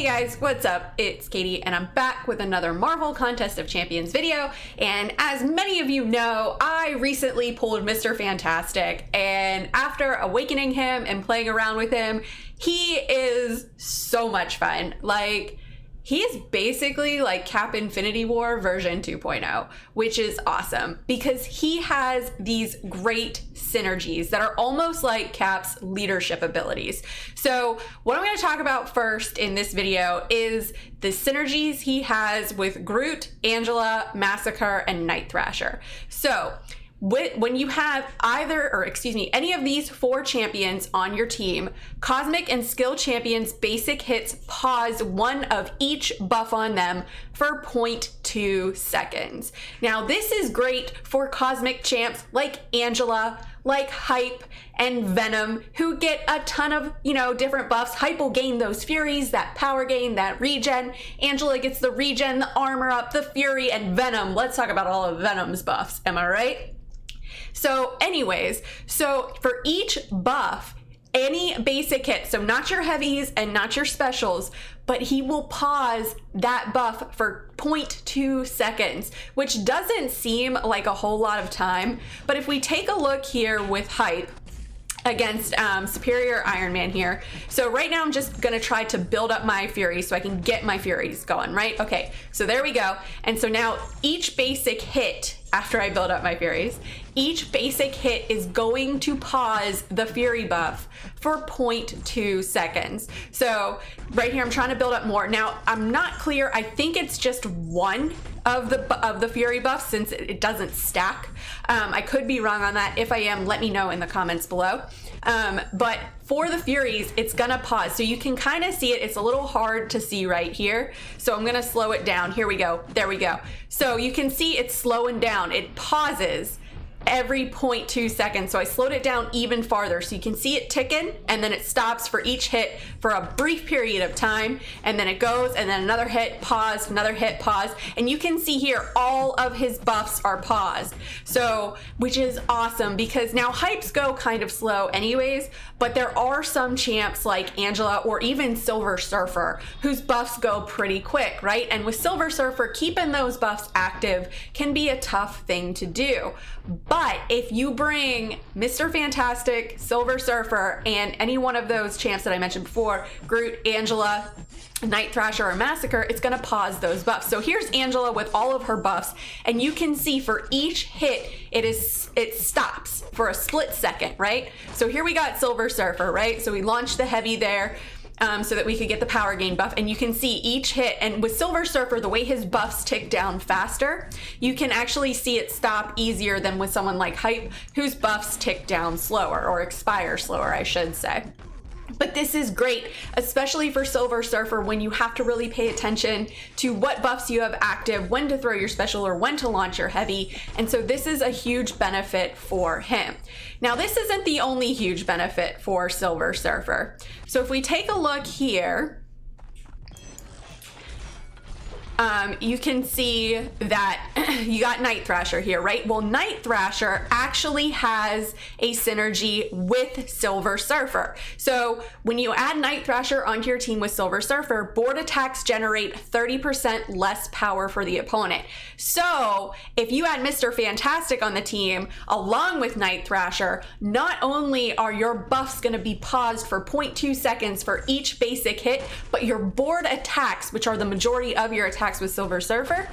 Hey guys, what's up? It's Katie and I'm back with another Marvel Contest of Champions video. And as many of you know, I recently pulled Mr. Fantastic, and after awakening him and playing around with him, he is so much fun. Like, he is basically like Cap Infinity War version 2.0, which is awesome because he has these great synergies that are almost like Cap's leadership abilities. So what I'm going to talk about first in this video is the synergies he has with Groot, Angela, Massacre, and Night Thrasher. So when you have any of these four champions on your team, Cosmic and Skill Champions basic hits pause one of each buff on them for 0.2 seconds. Now this is great for Cosmic champs like Angela, like Hype, and Venom, who get a ton of, different buffs. Hype will gain those Furies, that power gain, that regen. Angela gets the regen, the armor up, the Fury, and Venom. Let's talk about all of Venom's buffs, am I right? So anyways, for each buff, any basic hit, so not your heavies and not your specials, but he will pause that buff for 0.2 seconds, which doesn't seem like a whole lot of time. But if we take a look here with Hype against Superior Iron Man here. So right now I'm just gonna try to build up my Furies so I can get my Furies going, right? Okay, so there we go. And so now each basic hit, after I build up my Furies, each basic hit is going to pause the Fury buff for 0.2 seconds. So right here, I'm trying to build up more. Now, I'm not clear. I think it's just one of the Fury buffs since it doesn't stack. I could be wrong on that. If I am, let me know in the comments below. But for the Furies, it's gonna pause. So you can kind of see it. It's a little hard to see right here. So I'm gonna slow it down. Here we go. There we go. So you can see it's slowing down. It pauses every 0.2 seconds. So I slowed it down even farther so you can see it ticking, and then it stops for each hit for a brief period of time, and then it goes, and then another hit, pause, another hit, pause, and you can see here all of his buffs are paused. So, which is awesome because now Hypes go kind of slow anyways, but there are some champs like Angela or even Silver Surfer whose buffs go pretty quick, right? And with Silver Surfer, keeping those buffs active can be a tough thing to do. But if you bring Mr. Fantastic, Silver Surfer, and any one of those champs that I mentioned before, Groot, Angela, Night Thrasher, or Massacre, it's gonna pause those buffs. So here's Angela with all of her buffs, and you can see for each hit, it stops for a split second, right? So here we got Silver Surfer, right? So we launched the heavy there, so that we could get the power gain buff, and you can see each hit, and with Silver Surfer, the way his buffs tick down faster, you can actually see it stop easier than with someone like Hype, whose buffs tick down slower, or expire slower, I should say. But this is great, especially for Silver Surfer when you have to really pay attention to what buffs you have active, when to throw your special, or when to launch your heavy. And so this is a huge benefit for him. Now, this isn't the only huge benefit for Silver Surfer. So if we take a look here, you can see that you got Night Thrasher here, right? Well, Night Thrasher actually has a synergy with Silver Surfer. So when you add Night Thrasher onto your team with Silver Surfer, board attacks generate 30% less power for the opponent. So if you add Mr. Fantastic on the team along with Night Thrasher, not only are your buffs going to be paused for 0.2 seconds for each basic hit, but your board attacks, which are the majority of your attacks with Silver Surfer,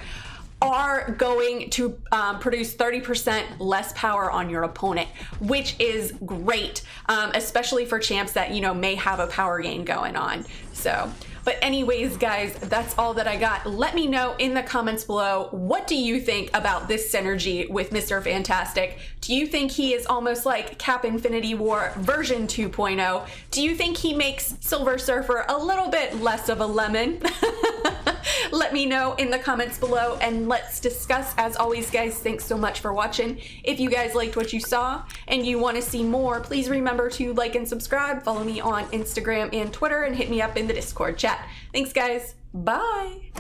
are going to produce 30% less power on your opponent, which is great, especially for champs that, may have a power gain going on. So, but anyways, guys, that's all that I got. Let me know in the comments below, what do you think about this synergy with Mr. Fantastic? Do you think he is almost like Cap Infinity War version 2.0? Do you think he makes Silver Surfer a little bit less of a lemon? Let me know in the comments below and let's discuss. As always, guys, thanks so much for watching. If you guys liked what you saw and you want to see more, please remember to like and subscribe, follow me on Instagram and Twitter, and hit me up in the Discord chat. Thanks, guys. Bye.